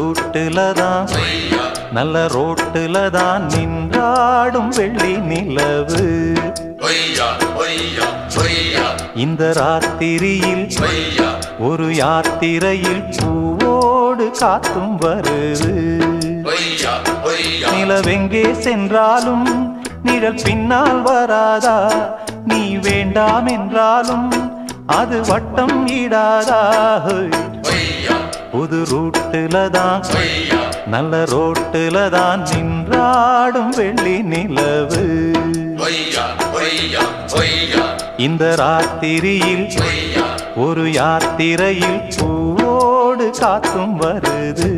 ரூட்டுல தான் நல்ல ரோட்டுல தான் நின்றாடும் வெள்ளி நிலவு. இந்த ராத்திரியில் ஒரு யாத்திரையில் பூவோடு காத்தும் வருது. நிலவெங்கே சென்றாலும் நிழல் பின்னால் வராதா? நீ வேண்டாம் என்றாலும் அது வட்டம் இடாதா? புது ரூட்டுல தான் நல்ல ரோட்டுல தான் நின்றாடும் வெள்ளி நிலவு. இந்த ராத்திரியில் ஒரு யாத்திரையில் பூவோடு காத்தும் வருது.